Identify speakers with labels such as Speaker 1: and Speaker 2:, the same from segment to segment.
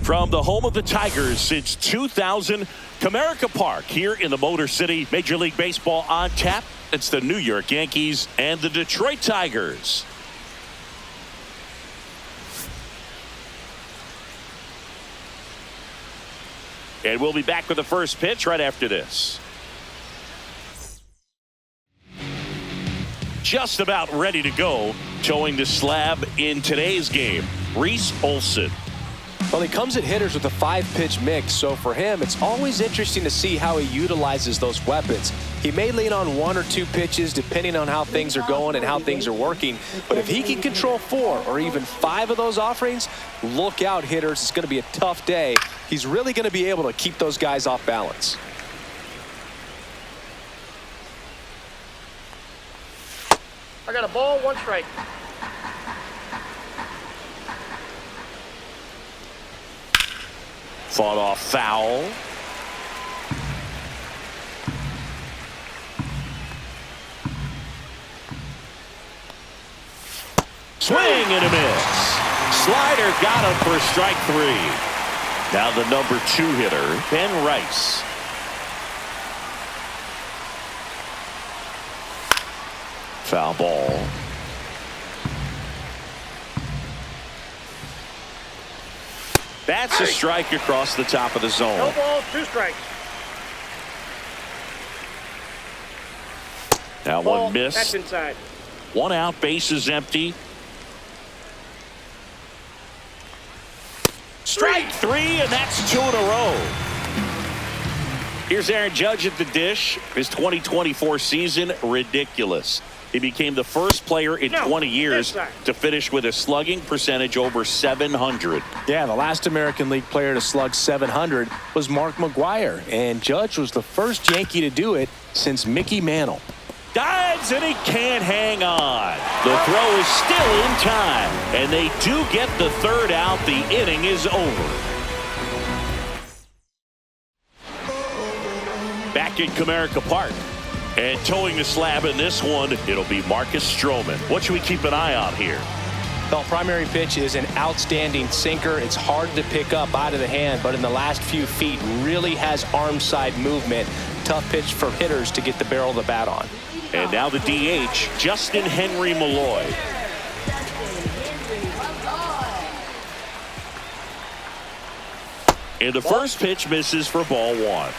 Speaker 1: From the home of the Tigers since 2000, Comerica Park here in the Motor City. Major League Baseball on tap. It's the New York Yankees and the Detroit Tigers. And we'll be back with the first pitch right after this. Just about ready to go, towing the slab in today's game, Reese Olson.
Speaker 2: Well, he comes at hitters with a 5-pitch mix, so for him, it's always interesting to see how he utilizes those weapons. He may lean on 1 or 2 pitches depending on how things are going and how things are working, but if he can control 4 or even 5 of those offerings, look out, hitters. It's going to be a tough day. He's really going to be able to keep those guys off balance.
Speaker 3: I got a ball, 1 strike.
Speaker 1: Fought off foul. Swing and a miss. Slider got him for strike 3. Now the number 2 hitter, Ben Rice. Foul ball. That's a strike across the top of the zone.
Speaker 3: No ball, 2 strikes.
Speaker 1: Now
Speaker 3: Ball,
Speaker 1: one missed.
Speaker 3: that's inside.
Speaker 1: 1 out, bases empty. Strike 3, and that's 2 in a row. Here's Aaron Judge at the dish. His 2024 season, ridiculous. He became the first player in 20 years to finish with a slugging percentage over 700.
Speaker 2: Yeah, the last American League player to slug 700 was Mark McGwire, and Judge was the first Yankee to do it since Mickey Mantle.
Speaker 1: Dives, and he can't hang on. The throw is still in time, and they do get the 3rd out. The inning is over. Back in Comerica Park. And towing the slab in this one, it'll be Marcus Stroman. What should we keep an eye on here?
Speaker 2: The primary pitch is an outstanding sinker. It's hard to pick up out of the hand, but in the last few feet really has arm side movement. Tough pitch for hitters to get the barrel of the bat on.
Speaker 1: And now the DH, Justin Henry Malloy. And the first pitch misses for ball 1.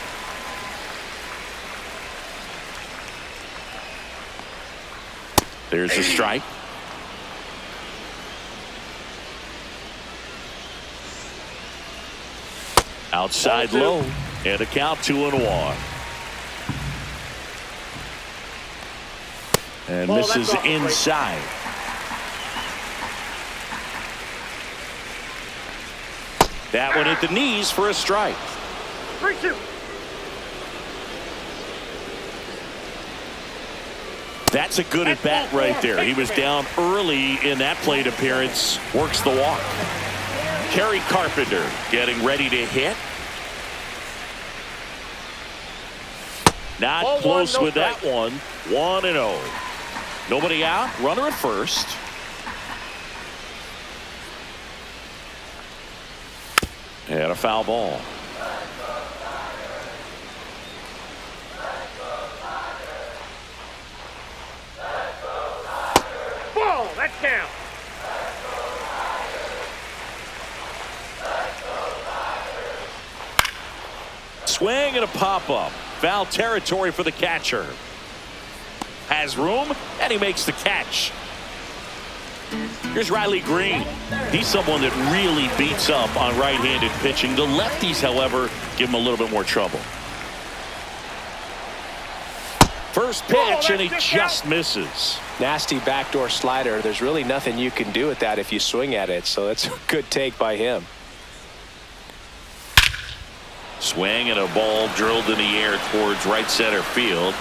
Speaker 1: There's a strike. Outside low, and a count 2-1. And misses inside. That one at the knees for a strike.
Speaker 3: 3-2.
Speaker 1: That's a good at bat right there. He was down early in that plate appearance. Works the walk. Kerry Carpenter getting ready to hit. Not
Speaker 3: Ball
Speaker 1: close
Speaker 3: 1, no
Speaker 1: with that one. 1-0. Nobody out. Runner at first. And a foul ball.
Speaker 3: That's down.
Speaker 1: Swing and a pop-up. Foul territory for the catcher. Has room, and he makes the catch. Here's Riley Green. He's someone that really beats up on right-handed pitching. The lefties, however, give him a little bit more trouble. First pitch, and he just misses.
Speaker 2: Nasty backdoor slider. There's really nothing you can do with that if you swing at it, so that's a good take by him.
Speaker 1: Swing and a ball drilled in the air towards right center field.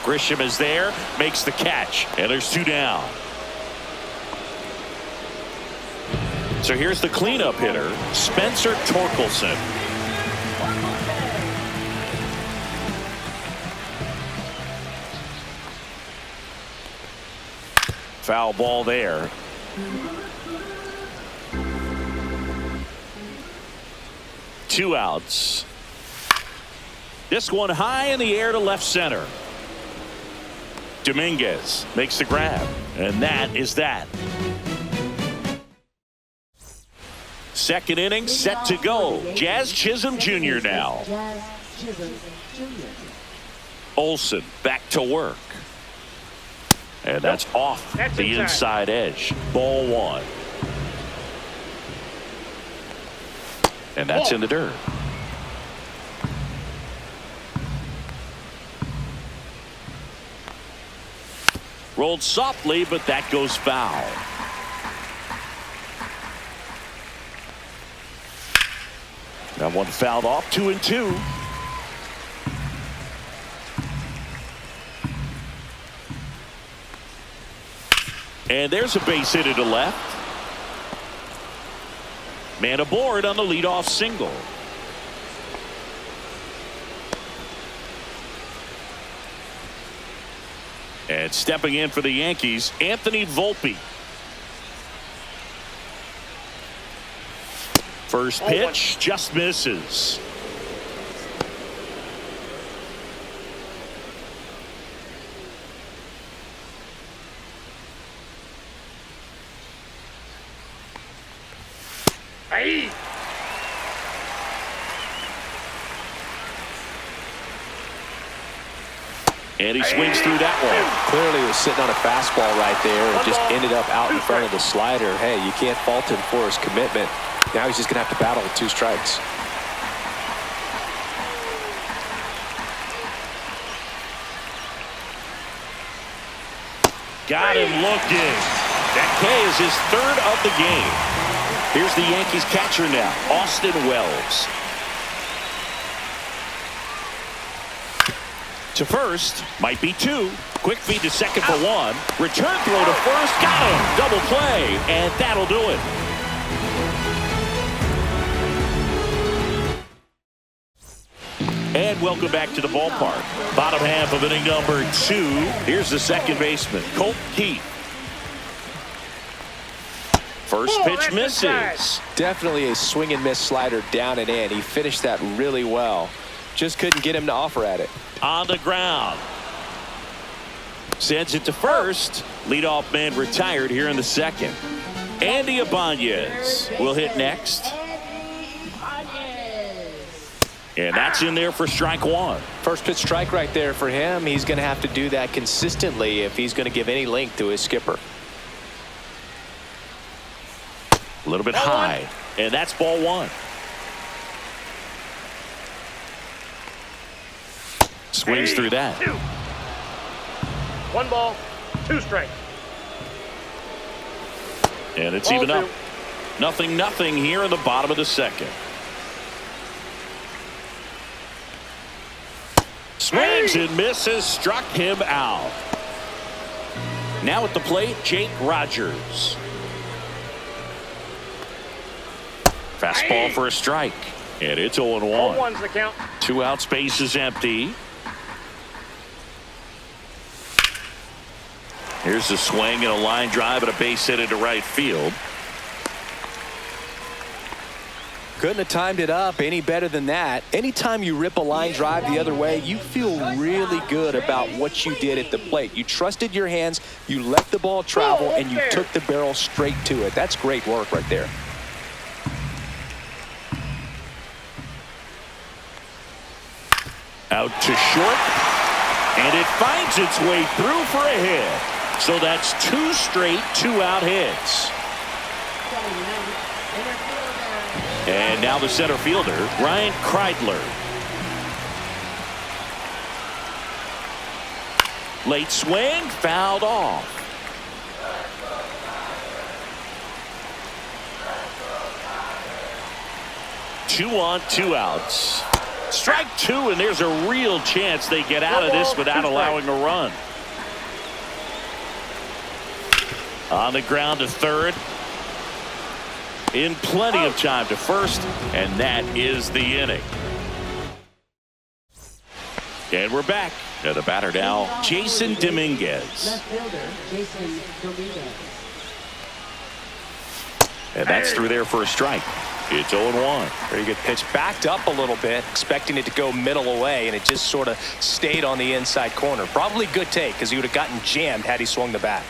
Speaker 1: Grisham is there, makes the catch, and there's 2 down. So here's the cleanup hitter, Spencer Torkelson. Foul ball there. 2 outs. This one high in the air to left center. Dominguez makes the grab, and that is that. Second inning set to go. Jazz Chisholm Jr. now. Olsen back to work. And that's off the inside edge. Ball 1. And that's in the dirt. Rolled softly, but that goes foul. That one fouled off. 2-2. And there's a base hit to left. Man aboard on the leadoff single. And stepping in for the Yankees, Anthony Volpe. First pitch just misses.
Speaker 3: Hey.
Speaker 1: And he swings through that one.
Speaker 2: Clearly he was sitting on a fastball right there and just ended up out in front of the slider. Hey, you can't fault him for his commitment. Now he's just going to have to battle with 2 strikes.
Speaker 1: Got him looking. That K is his 3rd of the game. Here's the Yankees catcher now, Austin Wells. To first, might be 2. Quick feed to second for 1. Return throw to first, got him. Double play, and that'll do it. And welcome back to the ballpark. Bottom half of inning number 2. Here's the second baseman, Colt Keith. First pitch misses.
Speaker 2: Definitely a swing and miss slider down and in. He finished that really well. Just couldn't get him to offer at it.
Speaker 1: On the ground. Sends it to first. Leadoff man retired here in the second. Andy Ibanez will hit next. And that's in there for strike 1.
Speaker 2: First pitch strike right there for him. He's going to have to do that consistently if he's going to give any length to his skipper.
Speaker 1: A little bit high. And that's ball 1. Swings through that.
Speaker 3: 2. 1 ball, 2 strikes.
Speaker 1: And it's
Speaker 3: Ball
Speaker 1: even up.
Speaker 3: 2.
Speaker 1: 0-0 here in the bottom of the second. Swings and misses, struck him out. Now at the plate, Jake Rogers. Fastball for a strike. And it's 0-1.
Speaker 3: 0-1's the count.
Speaker 1: 2 out, space is empty. Here's a swing and a line drive and a base hit into right field.
Speaker 2: Couldn't have timed it up any better than that. Anytime you rip a line drive the other way, you feel really good about what you did at the plate. You trusted your hands, you let the ball travel, and you took the barrel straight to it. That's great work right there.
Speaker 1: Out to short, and it finds its way through for a hit. So that's 2 straight 2-out hits. And now the center fielder, Ryan Kreidler. Late swing, fouled off. Two on, 2 outs. Strike 2, and there's a real chance they get out of this without allowing a run. On the ground to third. In plenty of time to first, and that is the inning. And we're back. And the batter now, Jason Dominguez.
Speaker 4: Left fielder, Jason Dominguez.
Speaker 1: And that's through there for a strike. It's 0-1.
Speaker 2: Very good pitch. Backed up a little bit, expecting it to go middle away, and it just sort of stayed on the inside corner. Probably good take, because he would have gotten jammed had he swung the bat.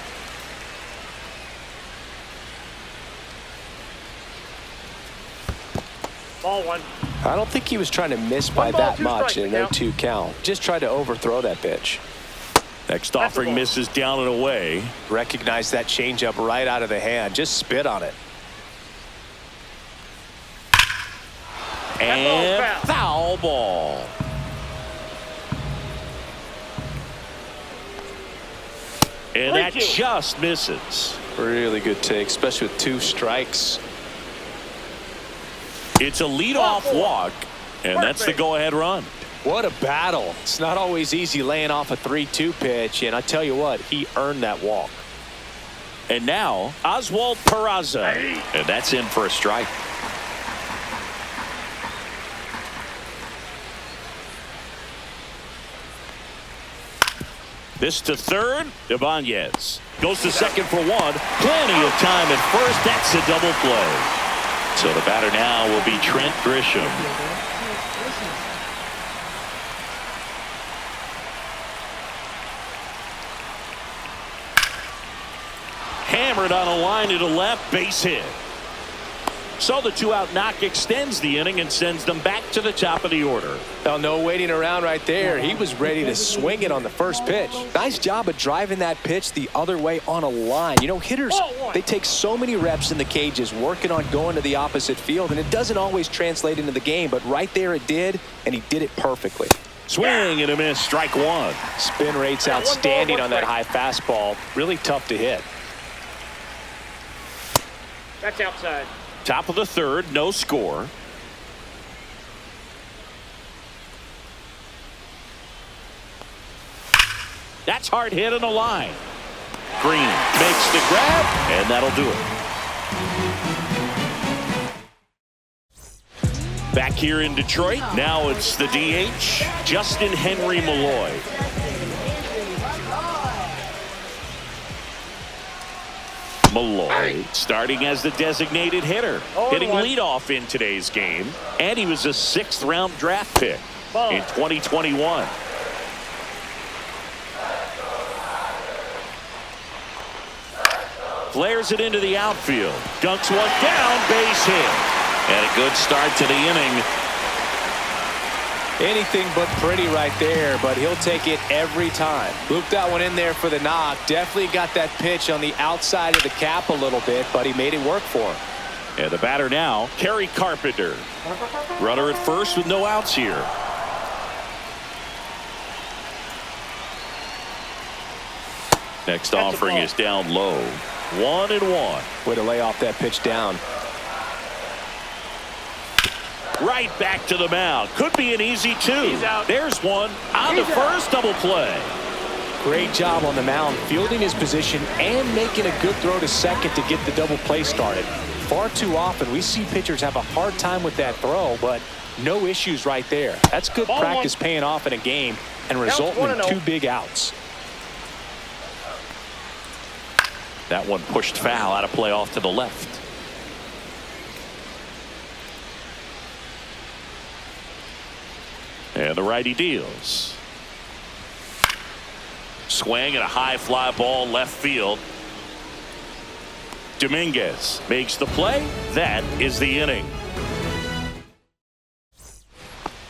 Speaker 3: Ball one.
Speaker 2: I don't think he was trying to miss by that much in an 0-2 count. Just tried to overthrow that pitch.
Speaker 1: Next offering misses down and away.
Speaker 2: Recognize that changeup right out of the hand. Just spit on it.
Speaker 1: And foul ball. And that just misses.
Speaker 2: Really good take, especially with 2 strikes.
Speaker 1: It's a leadoff walk, and that's the go-ahead run.
Speaker 2: What a battle. It's not always easy laying off a 3-2 pitch, and I tell you what, he earned that walk.
Speaker 1: And now, Oswald Peraza, and that's in for a strike. This to third. Ibanez goes to second for 1. Plenty of time at first. That's a double play. So the batter now will be Trent Grisham. Hammered on a line to the left, base hit. So the 2-out knock extends the inning and sends them back to the top of the order.
Speaker 2: Well, no waiting around right there. He was ready to swing it on the first pitch. Nice job of driving that pitch the other way on a line. You know, hitters, they take so many reps in the cages working on going to the opposite field, and it doesn't always translate into the game, but right there it did, and he did it perfectly.
Speaker 1: Swing and a miss, strike 1.
Speaker 2: Spin rate's outstanding on that high fastball. Really tough to hit.
Speaker 3: That's outside.
Speaker 1: Top of the third, no score. That's hard hit on the line. Green makes the grab, and that'll do it. Back here in Detroit, now it's the DH, Justin Henry Malloy. Malloy starting as the designated hitter, hitting leadoff in today's game, and he was a 6th-round draft pick in 2021. Flares it into the outfield, dunks one down, base hit, and a good start to the inning.
Speaker 2: Anything but pretty right there, but he'll take it every time. Looped that one in there for the knock. Definitely got that pitch on the outside of the cap a little bit, but he made it work for him.
Speaker 1: And the batter now, Kerry Carpenter. Runner at first with no outs here. Next offering is down low. 1-1.
Speaker 2: Way to lay off that pitch down.
Speaker 1: Right back to the mound. Could be an easy 2. There's one on the first double play.
Speaker 2: Great job on the mound, fielding his position and making a good throw to second to get the double play started. Far too often we see pitchers have a hard time with that throw, but no issues right there. That's good practice paying off in a game and resulting in 2 big outs.
Speaker 1: That one pushed foul, out of play off to the left. And the righty deals. Swing and a high fly ball left field. Dominguez makes the play. That is the inning.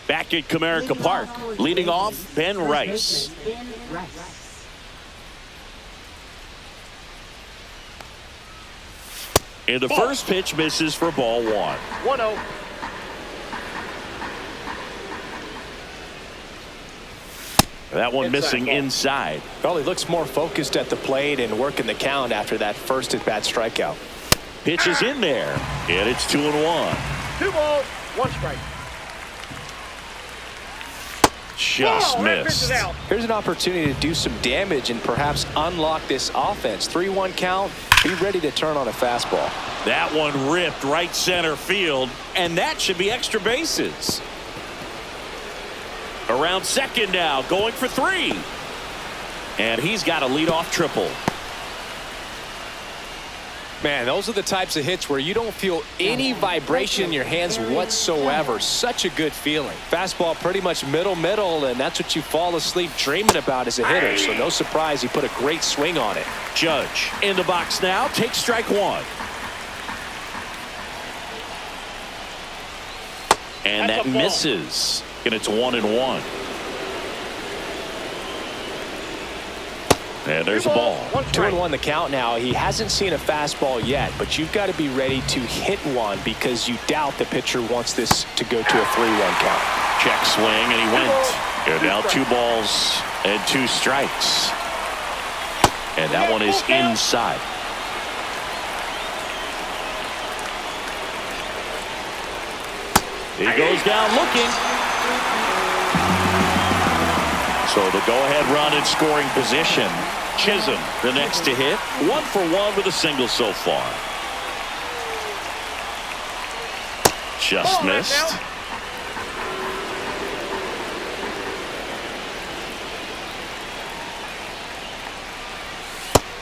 Speaker 1: Back at Comerica Park, leading off Ben Rice. And the first pitch misses for ball 1.
Speaker 3: 1-0.
Speaker 1: That one missing inside.
Speaker 2: Well, he looks more focused at the plate and working the count after that first at-bat strikeout.
Speaker 1: Pitch is in there, and it's 2-1.
Speaker 3: 2 balls, 1 strike.
Speaker 1: Just missed.
Speaker 2: Here's an opportunity to do some damage and perhaps unlock this offense. 3-1 count. Be ready to turn on a fastball.
Speaker 1: That one ripped right center field, and that should be extra bases. Around second now, going for 3. And he's got a leadoff triple.
Speaker 2: Man, those are the types of hits where you don't feel any vibration in your hands whatsoever. Such a good feeling. Fastball pretty much middle, and that's what you fall asleep dreaming about as a hitter. So no surprise he put a great swing on it.
Speaker 1: Judge in the box now. Takes strike one. And that misses. And it's 1-1. And there's a ball.
Speaker 2: 2-1 the count now. He hasn't seen a fastball yet, but you've got to be ready to hit one because you doubt the pitcher wants this to go to a 3-1 count.
Speaker 1: Check swing, and he went. And now 2 balls and 2 strikes. And that one is inside. He goes down looking. So the go-ahead run in scoring position. Chisholm, the next to hit. 1 for 1 with a single so far. Just missed.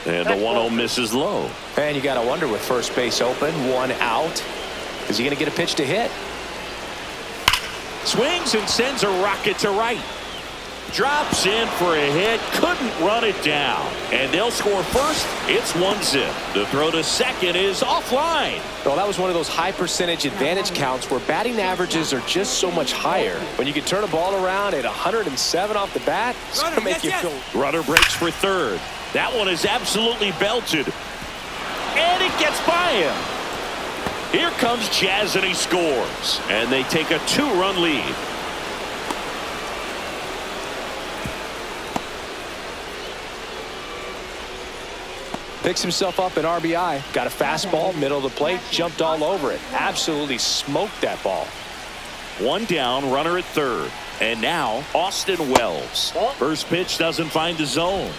Speaker 1: And the 1-0 misses low.
Speaker 2: And you got to wonder with first base open, 1 out. Is he going to get a pitch to hit?
Speaker 1: Swings and sends a rocket to right. Drops in for a hit. Couldn't run it down. And they'll score first. It's 1-0. The throw to second is offline.
Speaker 2: Well, that was one of those high percentage advantage counts where batting averages are just so much higher. When you can turn a ball around at 107 off the bat, it's going to make you feel.
Speaker 1: Runner breaks for third. That one is absolutely belted. And it gets by him. Here comes Jazz, and he scores. And they take a 2-run lead.
Speaker 2: Picks himself up an RBI. Got a fastball, middle of the plate, jumped all over it. Absolutely smoked that ball.
Speaker 1: 1 down, runner at third. And now Austin Wells. First pitch doesn't find the zone.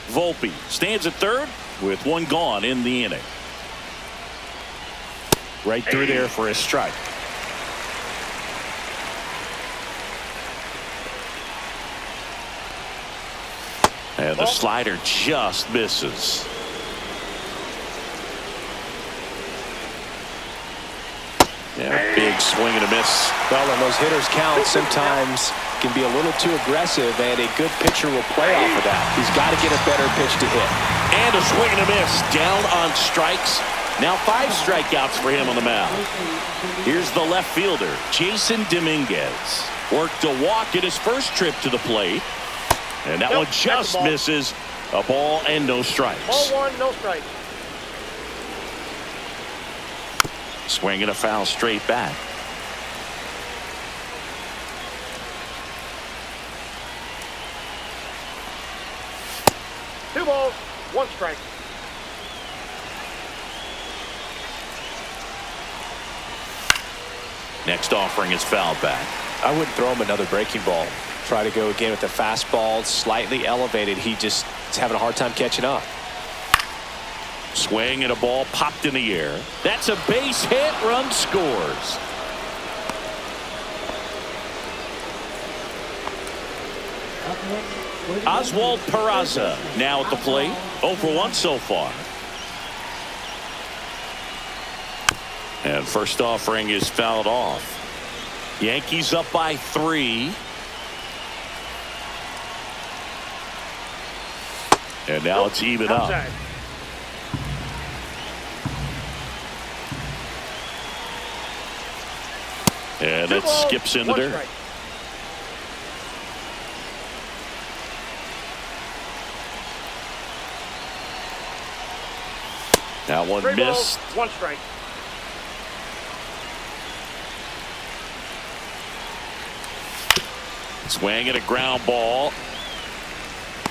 Speaker 1: Volpe stands at third with 1 gone in the inning. Right through there for a strike. And the slider just misses. Yeah, big swing and a miss.
Speaker 2: Well, when those hitters count, sometimes can be a little too aggressive, and a good pitcher will play off of that. He's got to get a better pitch to hit.
Speaker 1: And a swing and a miss. Down on strikes. Now 5 strikeouts for him on the mound. Here's the left fielder, Jason Dominguez. Worked a walk in his first trip to the plate. And that one just misses. A ball and no strikes.
Speaker 3: Ball 1, no strike.
Speaker 1: Swing and a foul straight back.
Speaker 3: Two balls, 1 strike.
Speaker 1: Next offering is fouled back.
Speaker 2: I wouldn't throw him another breaking ball. Try to go again with the fastball, slightly elevated. He just is having a hard time catching up.
Speaker 1: Swing and a ball popped in the air. That's a base hit. Run scores. Oswald Peraza now at the plate. 0 for 1 so far. And first offering is fouled off. Yankees up by 3. And now it's even up. And it skips in the dirt.
Speaker 3: Strike.
Speaker 1: That one
Speaker 3: 3
Speaker 1: missed.
Speaker 3: balls, 1 strike.
Speaker 1: Swing and a ground ball.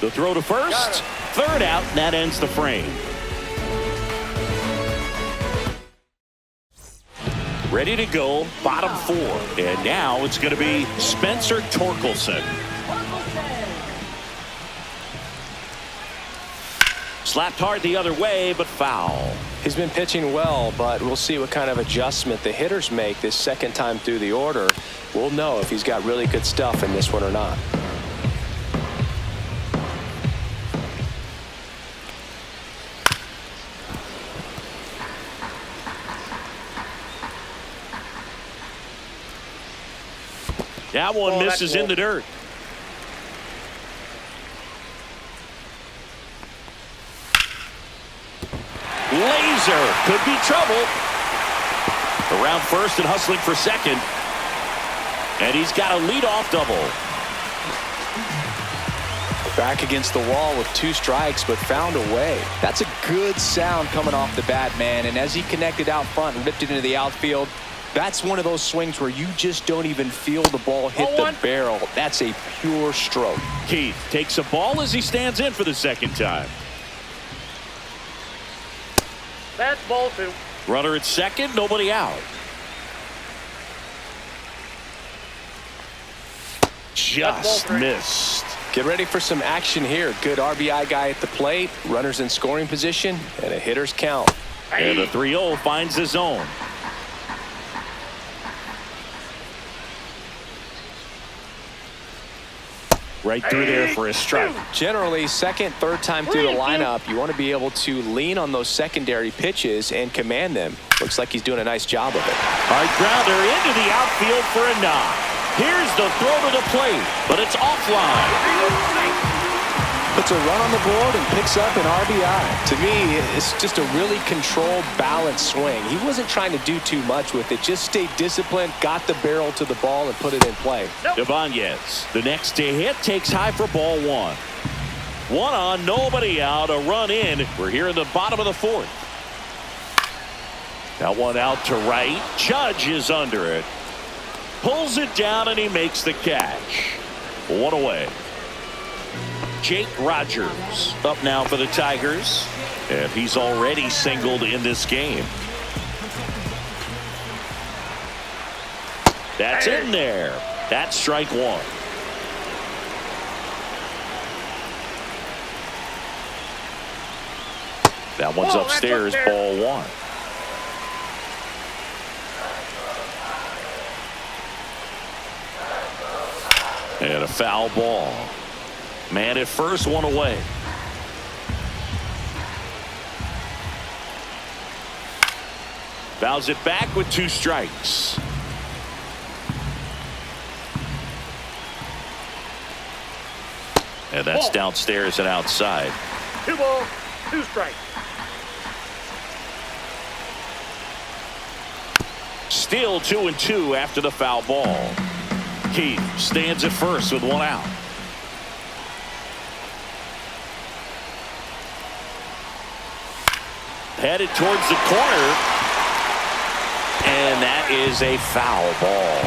Speaker 1: The throw to first. Third out, and that ends the frame. Ready to go, bottom 4. And now it's going to be Spencer Torkelson. Slapped hard the other way, but foul.
Speaker 2: He's been pitching well, but we'll see what kind of adjustment the hitters make this second time through the order. We'll know if he's got really good stuff in this one or not.
Speaker 1: That one misses in the dirt. Laser could be trouble. Around first and hustling for second. And he's got a leadoff double.
Speaker 2: Back against the wall with 2 strikes, but found a way. That's a good sound coming off the bat, man. And as he connected out front and ripped it into the outfield, that's one of those swings where you just don't even feel the ball hit the barrel. That's a pure stroke.
Speaker 1: Keith takes a ball as he stands in for the second time.
Speaker 3: That's ball 2.
Speaker 1: Runner at second, nobody out. Just missed.
Speaker 2: Get ready for some action here. Good RBI guy at the plate. Runners in scoring position and a hitter's count.
Speaker 1: And the 3-0 finds the zone. Right through there for a strike.
Speaker 2: Generally, second, third time through the lineup, you want to be able to lean on those secondary pitches and command them. Looks like he's doing a nice job of it.
Speaker 1: Hard grounder into the outfield for a knock. Here's the throw to the plate, but it's offline.
Speaker 2: Puts a run on the board and picks up an RBI. To me, it's just a really controlled, balanced swing. He wasn't trying to do too much with it. Just stayed disciplined, got the barrel to the ball, and put it in play.
Speaker 1: Ibanez, the next to hit, takes high for ball 1. 1 on, nobody out, a run in. We're here in the bottom of the 4th. That one out to right. Judge is under it. Pulls it down, and he makes the catch. 1 away. Jake Rogers up now for the Tigers, and he's already singled in this game. That's in there. That's strike 1. That one's upstairs, ball 1. And a foul ball. Man at first, 1 away. Fouls it back with 2 strikes. And that's downstairs and outside.
Speaker 3: 2 balls, 2 strikes.
Speaker 1: Still 2-2 after the foul ball. Keith stands at first with 1 out. Headed towards the corner, and that is a foul ball.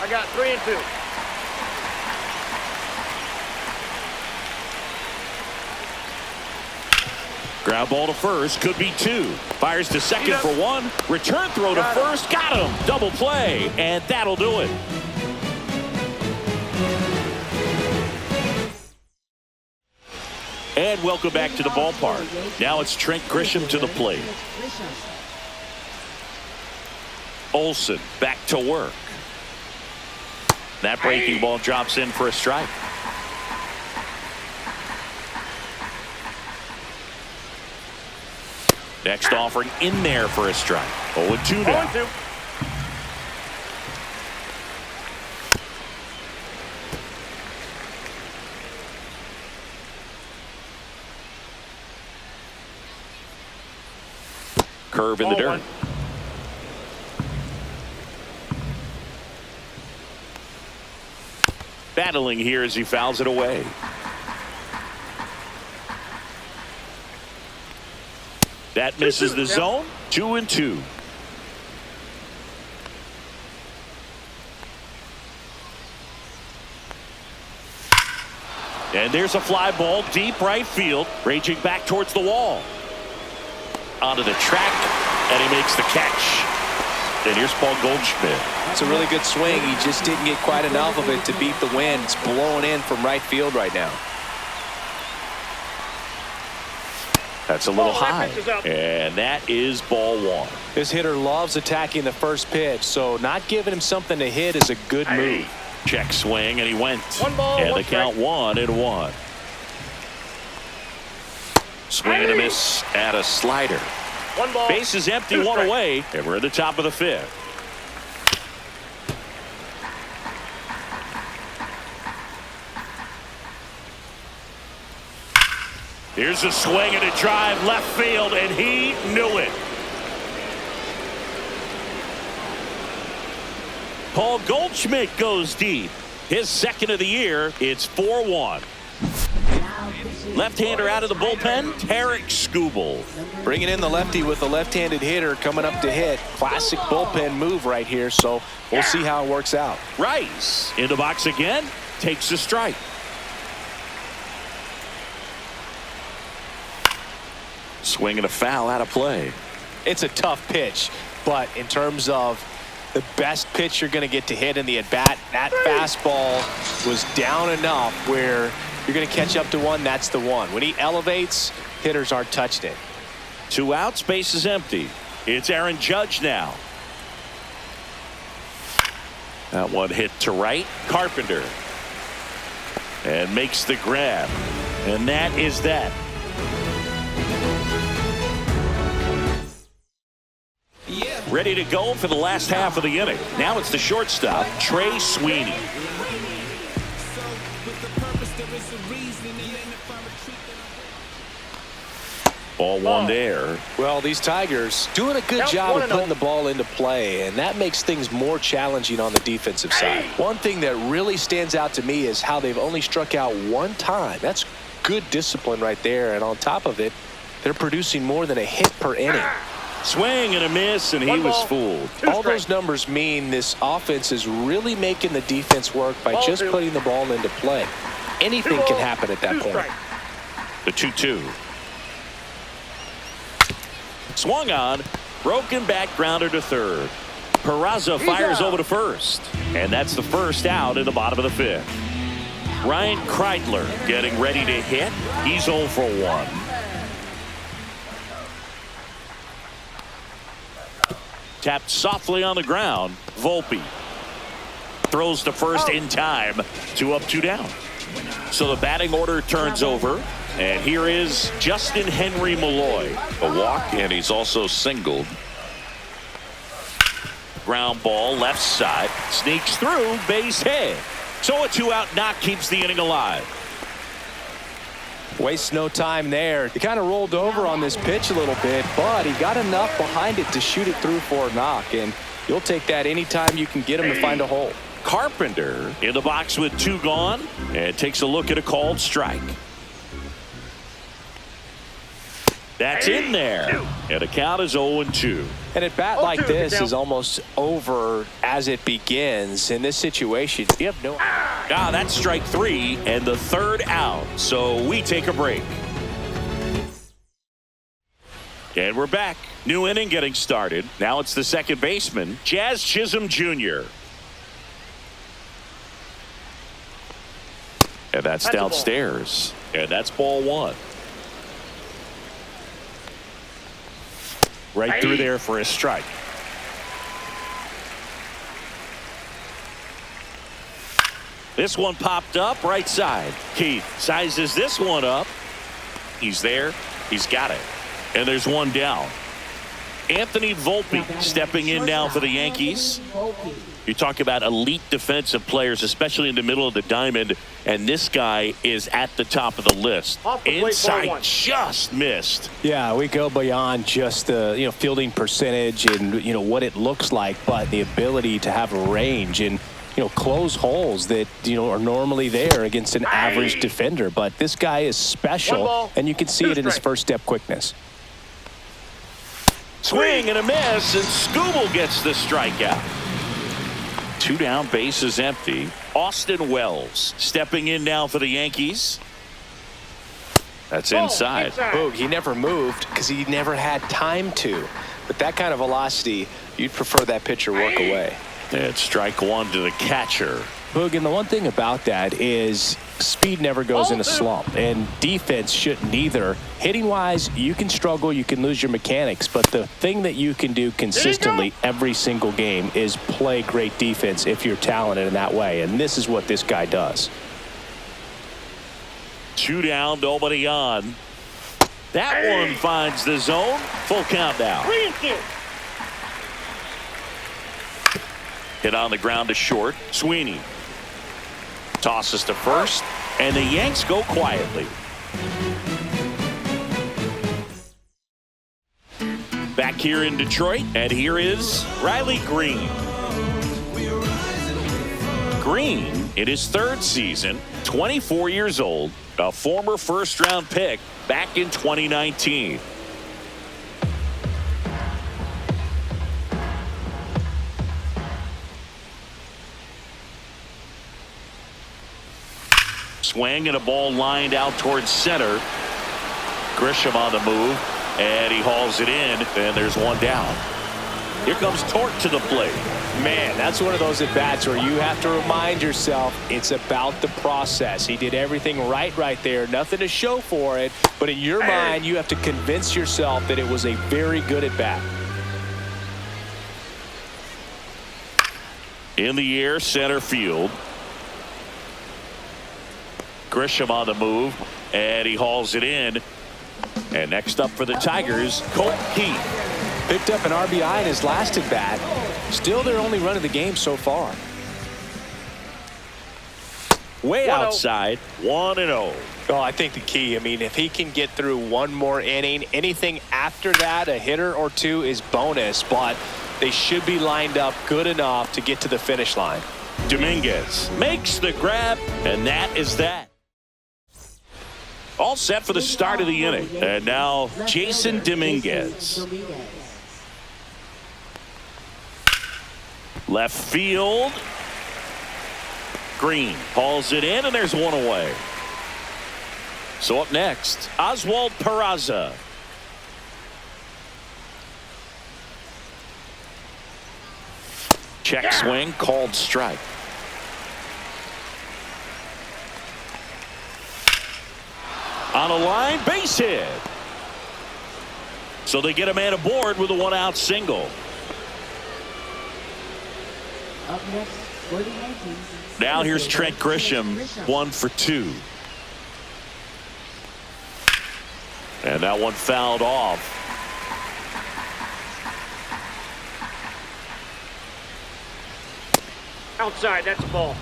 Speaker 3: I got 3 and 2.
Speaker 1: Ground ball to first, could be 2. Fires to second for 1. Return throw to first, got him. Double play, and that'll do it. And welcome back to the ballpark. Now it's Trent Grisham to the plate. Olsen back to work. That breaking ball drops in for a strike. Next offering in there for a strike. 0-2 now. Curve in the dirt. Battling here as he fouls it away. That misses the zone. 2-2. And there's a fly ball deep right field, raging back towards the wall. Onto the track, and he makes the catch. And here's Paul Goldschmidt.
Speaker 2: It's a really good swing. He just didn't get quite enough of it to beat the wind. It's blowing in from right field right now.
Speaker 1: That's a little high, and that is ball 1.
Speaker 2: This hitter loves attacking the first pitch, so not giving him something to hit is a good move.
Speaker 1: Check swing, and he went.
Speaker 3: 1 ball,
Speaker 1: and
Speaker 3: 1
Speaker 1: the count
Speaker 3: strike.
Speaker 1: 1-1. Swing and a miss at a slider.
Speaker 3: One ball.
Speaker 1: Base is empty,
Speaker 3: Two
Speaker 1: one
Speaker 3: strikes.
Speaker 1: away, and we're at the top of the fifth. Here's a swing and a drive left field, and he knew it. Paul Goldschmidt goes deep. His second of the year. It's 4-1. Left-hander out of the bullpen, Tarek Skubal.
Speaker 2: Bringing in the lefty with a left-handed hitter coming up to hit. Classic bullpen move right here, so we'll see how it works out.
Speaker 1: Rice in the box again, takes a strike. Swing and a foul out of play.
Speaker 2: It's a tough pitch, but in terms of the best pitch you're going to get to hit in the at-bat, that fastball was down enough where you're going to catch up to one. That's the one. When he elevates, hitters aren't touching it.
Speaker 1: 2 outs, base is empty. It's Aaron Judge now. That one hit to right. Carpenter. And makes the grab. And that is that. Ready to go for the last half of the inning. Now it's the shortstop, Trey Sweeney. Ball one there.
Speaker 2: Well, these Tigers doing a good job of putting the ball into play, and that makes things more challenging on the defensive side. One thing that really stands out to me is how they've only struck out one time. That's good discipline right there, and on top of it, they're producing more than a hit per inning.
Speaker 1: Swing and a miss, and he was fooled.
Speaker 2: All those numbers mean this offense is really making the defense work by just putting the ball into play. Anything can happen at that point.
Speaker 1: The 2-2. Swung on, broken back grounder to third. Peraza fires over to first, and that's the first out in the bottom of the fifth. Ryan Kreidler getting ready to hit. He's 0 for 1. Tapped softly on the ground. Volpe throws to first in time. 2 up, 2 down. So the batting order turns over. And here is Justin Henry Malloy. A walk, and he's also singled. Ground ball left side. Sneaks through, base hit. So a 2-out knock keeps the inning alive.
Speaker 2: Wastes no time there. He kind of rolled over on this pitch a little bit, but he got enough behind it to shoot it through for a knock, and you'll take that anytime you can get him to find a hole.
Speaker 1: Carpenter in the box with 2 gone, and takes a look at a called strike. That's in there, and the count is 0-2.
Speaker 2: And at bat like this is almost over as it begins. In this situation, you have no.
Speaker 1: That's strike 3 and the 3rd out. So we take a break. And we're back. New inning getting started. Now it's the second baseman, Jazz Chisholm Jr. And that's downstairs. And that's ball 1. Right through there for a strike. This one popped up right side. Keith sizes this one up. He's there. He's got it. And there's one down. Anthony Volpe stepping in now for the Yankees. You talk about elite defensive players, especially in the middle of the diamond, and this guy is at the top of the list. Inside just missed.
Speaker 2: Yeah, we go beyond just the fielding percentage and what it looks like, but the ability to have a range and close holes that are normally there against an average defender. But this guy is special, and you can see it in his first step quickness.
Speaker 1: Swing and a miss, and Skubal gets the strikeout. 2 down, base is empty. Austin Wells stepping in now for the Yankees. That's inside.
Speaker 2: Boog, he never moved because he never had time to. But that kind of velocity, you'd prefer that pitcher work away.
Speaker 1: It's strike 1 to the catcher.
Speaker 2: Boog, and the one thing about that is speed never goes in a slump, and defense shouldn't either. Hitting-wise, you can struggle, you can lose your mechanics, but the thing that you can do consistently every single game is play great defense if you're talented in that way, and this is what this guy does.
Speaker 1: 2 down, nobody on. That one finds the zone. Full count now. Hit on the ground to short. Sweeney tosses to first, and the Yanks go quietly. Back here in Detroit, and here is Riley Green. Green, in his third season, 24 years old, a former first-round pick back in 2019. Swing and a ball lined out towards center. Grisham on the move, and he hauls it in, and there's one down. Here comes Torque to the plate.
Speaker 2: Man, that's one of those at-bats where you have to remind yourself it's about the process. He did everything right there. Nothing to show for it. But in your mind, you have to convince yourself that it was a very good at-bat.
Speaker 1: In the air, center field. Grisham on the move, and he hauls it in. And next up for the Tigers, Colt Keith.
Speaker 2: Picked up an RBI in his last at-bat. Still their only run of the game so far.
Speaker 1: Way outside, 1-0.
Speaker 2: Oh, I think the key, I mean, if he can get through one more inning, anything after that, a hitter or two is bonus, but they should be lined up good enough to get to the finish line.
Speaker 1: Dominguez makes the grab, and that is that. All set for the start of the inning. And now Jason Dominguez. Left field. Green hauls it in, and there's one away. So up next, Oswald Peraza. Check swing, called strike. On a line, base hit. So they get a man aboard with a one-out single.
Speaker 4: Up next, for the Yankees.
Speaker 1: Now here's Trent Grisham, 1 for 2. And that one fouled off.
Speaker 3: Outside, that's a ball.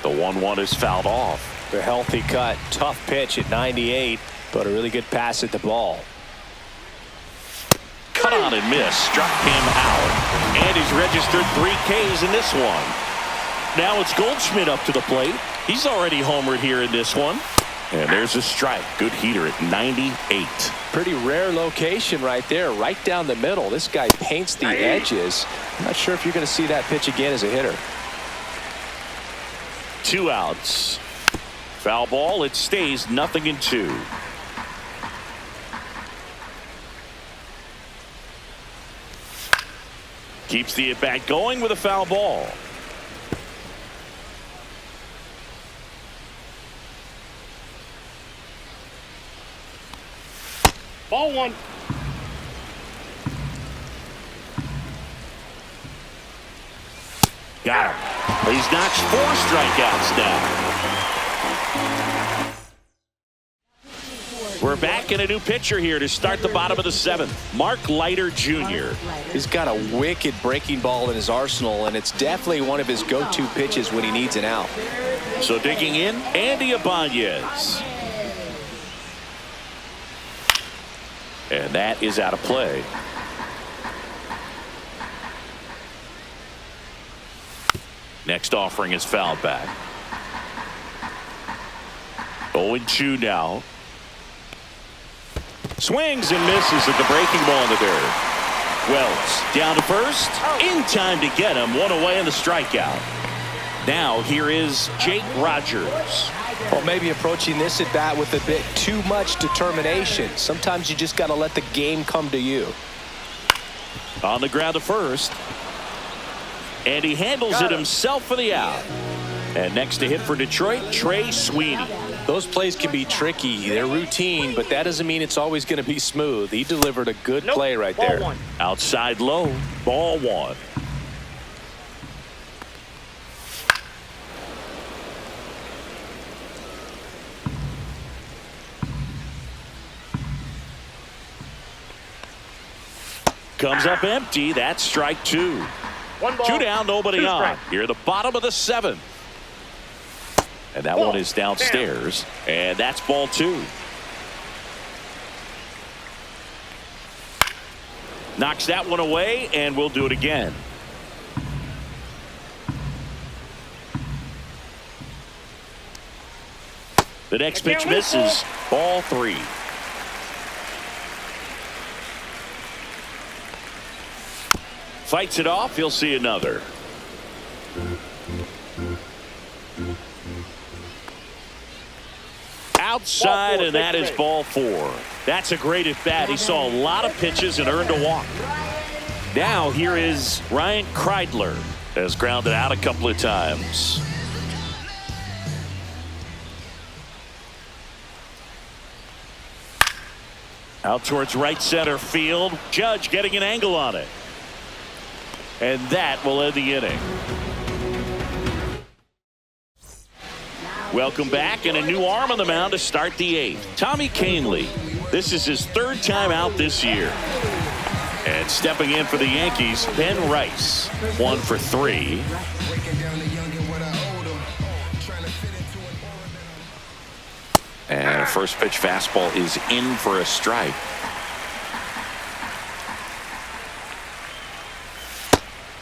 Speaker 1: The 1-1 is fouled off.
Speaker 2: A healthy cut, tough pitch at 98, but a really good pass at the ball.
Speaker 1: Cut on and miss, struck him out. And he's registered 3 Ks in this one. Now it's Goldschmidt up to the plate. He's already homered here in this one. And there's a strike. Good heater at 98.
Speaker 2: Pretty rare location right there, right down the middle. This guy paints the edges. I'm not sure if you're going to see that pitch again as a hitter.
Speaker 1: 2 outs. Foul ball. It stays 0-2. Keeps the at-bat going with a foul ball.
Speaker 3: Ball 1.
Speaker 1: Got him. He's notched 4 strikeouts now. We're back in a new pitcher here to start the bottom of the 7th. Mark Leiter Jr.
Speaker 2: He's got a wicked breaking ball in his arsenal, and it's definitely one of his go-to pitches when he needs an out.
Speaker 1: So digging in, Andy Ibanez. And that is out of play. Next offering is fouled back. 0-2 now. Swings and misses at the breaking ball in the dirt. Wells down to first. In time to get him. 1 away in the strikeout. Now here is Jake Rogers.
Speaker 2: Well, maybe approaching this at bat with a bit too much determination. Sometimes you just got to let the game come to you.
Speaker 1: On the ground to first. And he handles it himself for the out. And next to hit for Detroit, Trey Sweeney.
Speaker 2: Those plays can be tricky. They're routine, but that doesn't mean it's always going to be smooth. He delivered a good play right there.
Speaker 3: Ball 1.
Speaker 1: Outside low, ball 1. comes up empty. That's strike two.
Speaker 3: One ball,
Speaker 1: 2 down, nobody
Speaker 3: two
Speaker 1: on.
Speaker 3: strikes.
Speaker 1: Here, the bottom of the 7th. And that one is downstairs. And that's ball 2. Knocks that one away, and we'll do it again. The next pitch misses. Ball 3. Fights it off. He'll see another. Outside, and that is ball 4. That's a great at bat. He saw a lot of pitches and earned a walk. Now here is Ryan Kreidler. Has grounded out a couple of times. Out towards right center field. Judge getting an angle on it. And that will end the inning. Welcome back, and a new arm on the mound to start the 8th. Tommy Kahnle. This is his 3rd time out this year. And stepping in for the Yankees, Ben Rice. 1 for 3. And a first pitch fastball is in for a strike.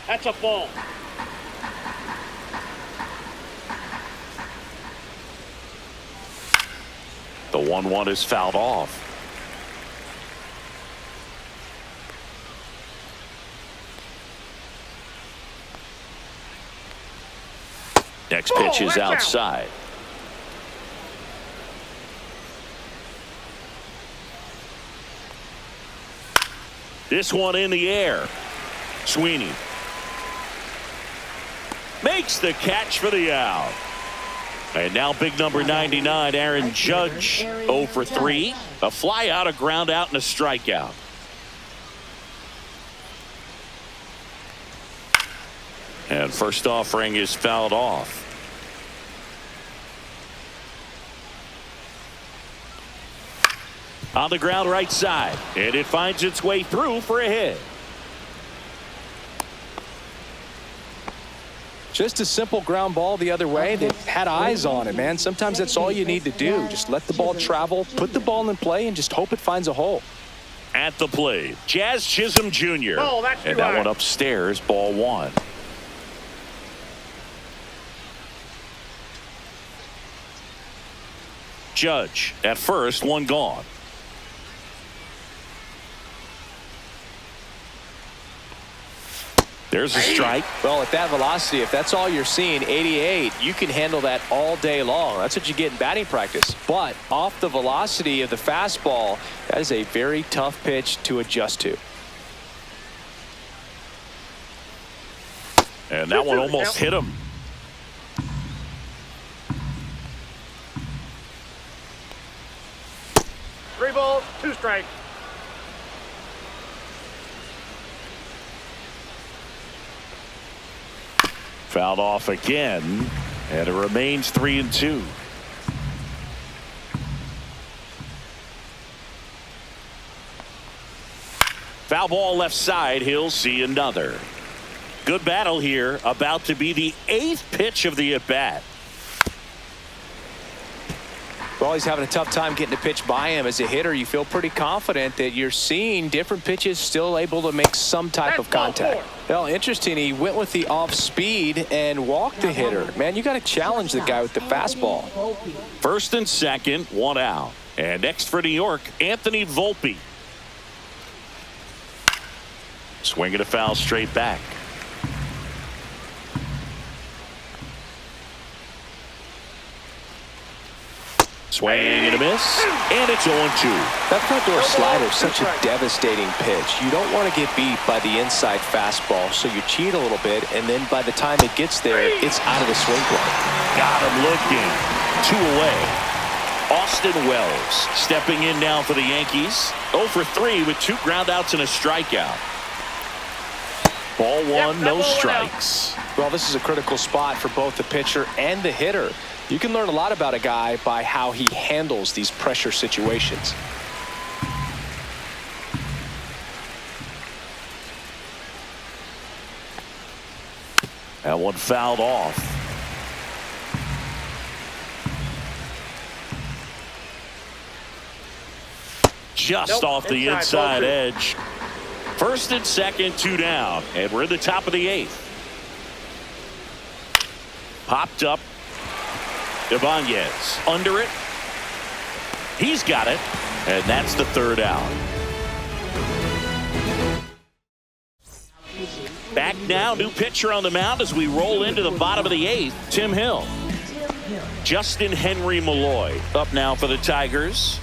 Speaker 3: That's a ball.
Speaker 1: The 1-1 is fouled off. Next pitch is outside. This one in the air. Sweeney makes the catch for the out. And now big number 99, Aaron Judge, 0 for 3. A fly out, a ground out, and a strikeout. And first offering is fouled off. On the ground right side, and it finds its way through for a hit.
Speaker 2: Just a simple ground ball the other way. They had eyes on it, man. Sometimes that's all you need to do. Just let the ball travel, put the ball in play, and just hope it finds a hole.
Speaker 1: At the plate, Jazz Chisholm Jr.
Speaker 3: Oh, that's
Speaker 1: and that one upstairs, ball 1. Judge at first, 1 gone. There's a strike.
Speaker 2: Well, at that velocity, if that's all you're seeing, 88, you can handle that all day long. That's what you get in batting practice. But off the velocity of the fastball, that is a very tough pitch to adjust to.
Speaker 1: And that one almost hit him.
Speaker 3: Three balls, 2 strikes.
Speaker 1: Fouled off again, and it remains 3-2. Foul ball left side. He'll see another. Good battle here. About to be the 8th pitch of the at-bat.
Speaker 2: Well, he's having a tough time getting a pitch by him. As a hitter, you feel pretty confident that you're seeing different pitches still able to make some type of contact. Well, interesting. He went with the off speed and walked the hitter. Man, you got to challenge the guy with the fastball.
Speaker 1: First and second, 1 out. And next for New York, Anthony Volpe. Swinging a foul straight back. Swing and a miss, and it's 0-2.
Speaker 2: That front door slider is such a devastating pitch. You don't want to get beat by the inside fastball, so you cheat a little bit, and then by the time it gets there, it's out of the swing plane.
Speaker 1: Got him looking. 2 away. Austin Wells stepping in now for the Yankees. 0 for 3 with 2 groundouts and a strikeout. Ball 1, no strikes.
Speaker 2: Well, this is a critical spot for both the pitcher and the hitter. You can learn a lot about a guy by how he handles these pressure situations.
Speaker 1: That one fouled off. Just off the inside edge. First and second, 2 down. And we're in the top of the 8th. Popped up. Ibanez under it. He's got it. And that's the 3rd out. Back now, new pitcher on the mound as we roll into the bottom of the 8th, Tim Hill. Justin Henry Malloy up now for the Tigers.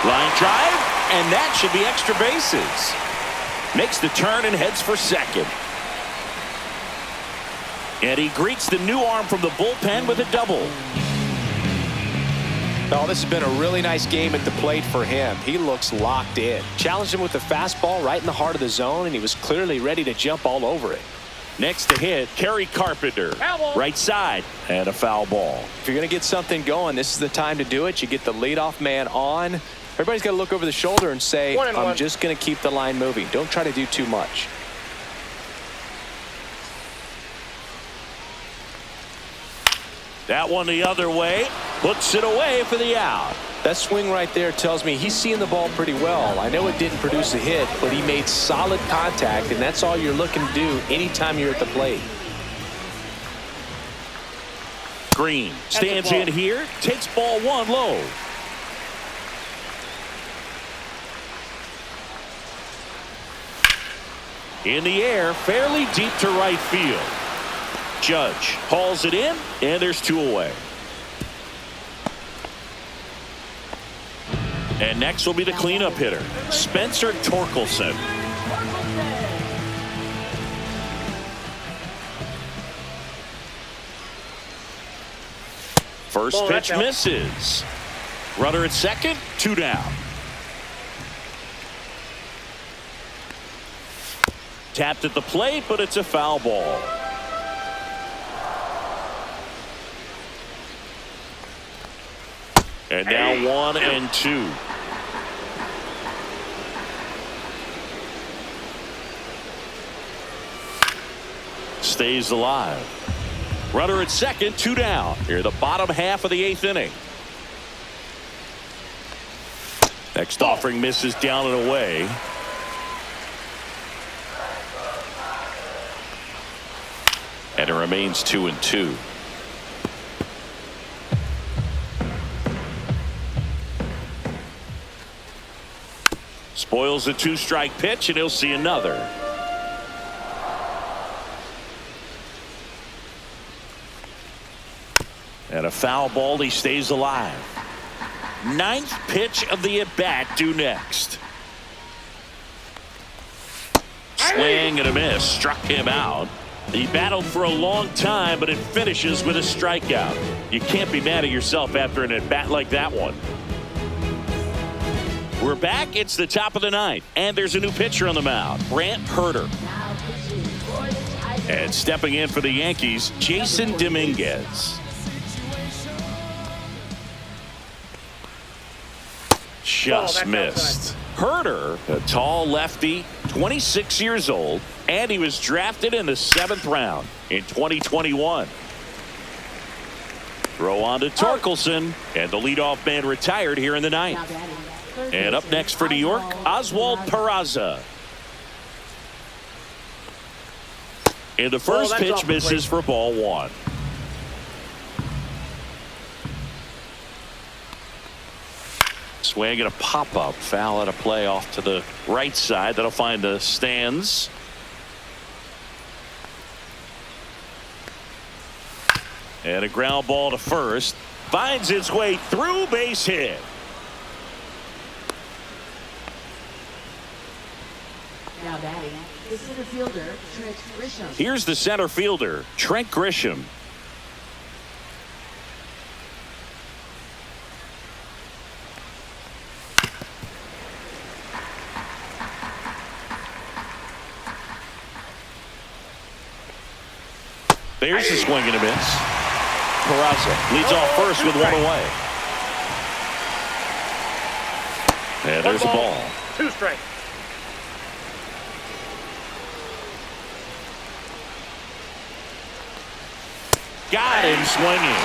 Speaker 1: Line drive, and that should be extra bases. Makes the turn and heads for second. And he greets the new arm from the bullpen with a double.
Speaker 2: Oh, this has been a really nice game at the plate for him. He looks locked in. Challenged him with the fastball right in the heart of the zone, and he was clearly ready to jump all over it.
Speaker 1: Next to hit, Kerry Carpenter. Right side, and a foul ball.
Speaker 2: If you're going to get something going, this is the time to do it. You get the leadoff man on. Everybody's got to look over the shoulder and say, I'm just going to keep the line moving. Don't try to do too much.
Speaker 1: That one the other way. Puts it away for the out.
Speaker 2: That swing right there tells me he's seeing the ball pretty well. I know it didn't produce a hit, but he made solid contact, and that's all you're looking to do anytime you're at the plate.
Speaker 1: Green stands in here, takes ball 1 low. In the air, fairly deep to right field. Judge hauls it in, and there's 2 away. And next will be the cleanup hitter, Spencer Torkelson. First pitch misses. Runner at second, 2 down. Tapped at the plate, but it's a foul ball. And now 1-2. Stays alive. Runner at second, 2 down. Here, the bottom half of the 8th inning. Next offering misses down and away. And it remains 2-2. Spoils a 2-strike pitch, and he'll see another. And a foul ball. He stays alive. 9th pitch of the at-bat due next. Swing and a miss. Struck him out. He battled for a long time, but it finishes with a strikeout. You can't be mad at yourself after an at-bat like that one. We're back. It's the top of the 9th, and there's a new pitcher on the mound, Brant Herter. And stepping in for the Yankees, Jason Dominguez. Just missed. Herter, a tall lefty, 26 years old, and he was drafted in the 7th round in 2021. Throw on to Torkelson, and the leadoff man retired here in the 9th. And up next for New York, Oswald Peraza. And the first pitch misses for ball 1. Swing and a pop-up. Foul at a play off to the right side. That'll find the stands. And a ground ball to first. Finds its way through, base hit.
Speaker 4: Now batting, the center fielder, Trent Grisham.
Speaker 1: Here's the center fielder, Trent Grisham. There's the swing and a miss. Peraza leads off first with 1 away. And there's the ball.
Speaker 3: 2 strikes.
Speaker 1: Got him swinging.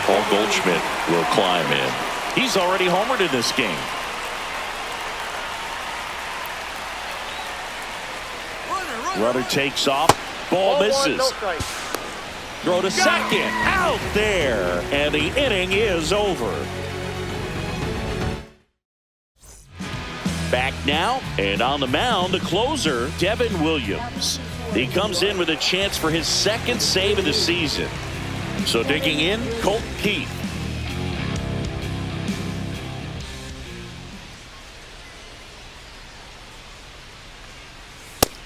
Speaker 1: Paul Goldschmidt will climb in. He's already homered in this game. Runner takes off. Ball misses.
Speaker 3: No strike.
Speaker 1: Throw to second. Out there. And the inning is over. Back now, and on the mound, the closer, Devin Williams. He comes in with a chance for his second save of the season. So digging in, Colt Keith.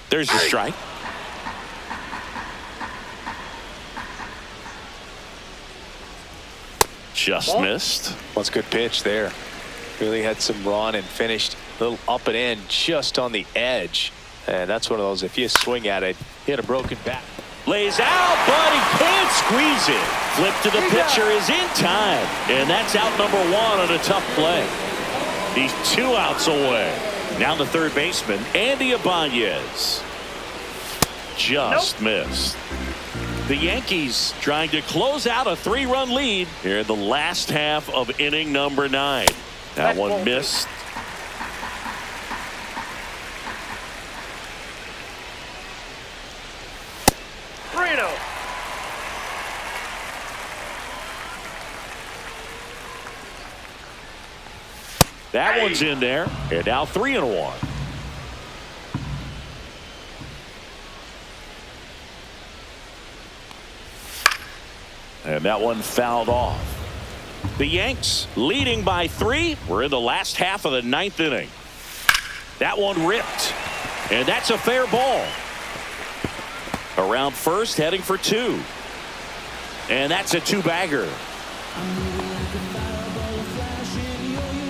Speaker 1: There's the strike. Just missed.
Speaker 2: What's a good pitch there. Really had some run and finished a little up and in just on the edge. And that's one of those, if you swing at it, hit a broken bat.
Speaker 1: Lays out, but he can't squeeze it. Flip to the pitcher is in time. And that's out number one on a tough play. He's 2 outs away. Now the third baseman, Andy Ibanez. Just missed. The Yankees trying to close out a 3-run lead here in the last half of inning number 9. That one missed. That one's in there, and now 3-1. And that one fouled off. The Yanks leading by 3. We're in the last half of the 9th inning. That one ripped, and that's a fair ball. Around first, heading for 2. And that's a 2-bagger.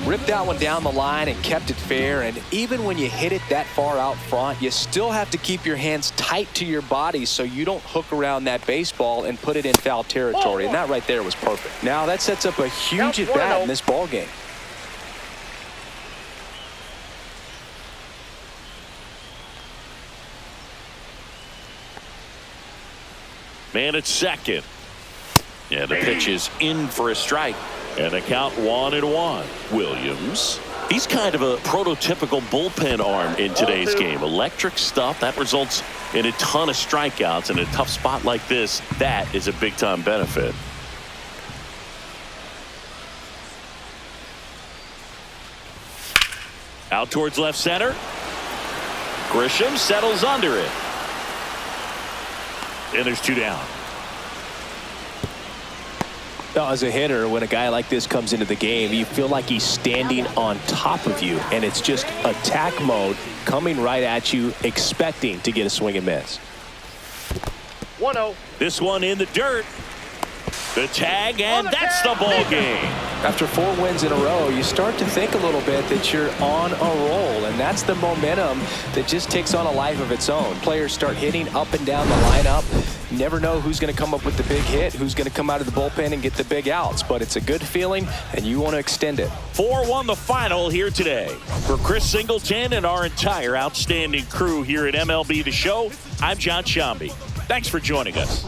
Speaker 2: Ripped that one down the line and kept it fair. And even when you hit it that far out front, you still have to keep your hands tight to your body so you don't hook around that baseball and put it in foul territory. And that right there was perfect. Now that sets up a huge at bat in this ball game.
Speaker 1: Man at second. Yeah, the pitch is in for a strike. And a count 1-1. Williams. He's kind of a prototypical bullpen arm in today's game. Electric stuff that results in a ton of strikeouts. In a tough spot like this, that is a big-time benefit. Out towards left center. Grisham settles under it. And there's 2 down.
Speaker 2: As a hitter, when a guy like this comes into the game, you feel like he's standing on top of you, and it's just attack mode coming right at you, expecting to get a swing and miss.
Speaker 3: 1-0.
Speaker 1: This one in the dirt. The tag, and that's the ball game.
Speaker 2: After 4 wins in a row, you start to think a little bit that you're on a roll, and that's the momentum that just takes on a life of its own. Players start hitting up and down the lineup. You never know who's going to come up with the big hit, who's going to come out of the bullpen and get the big outs, but it's a good feeling, and you want to extend it.
Speaker 1: 4-1 the final here today. For Chris Singleton and our entire outstanding crew here at MLB The Show, I'm John Shambi. Thanks for joining us.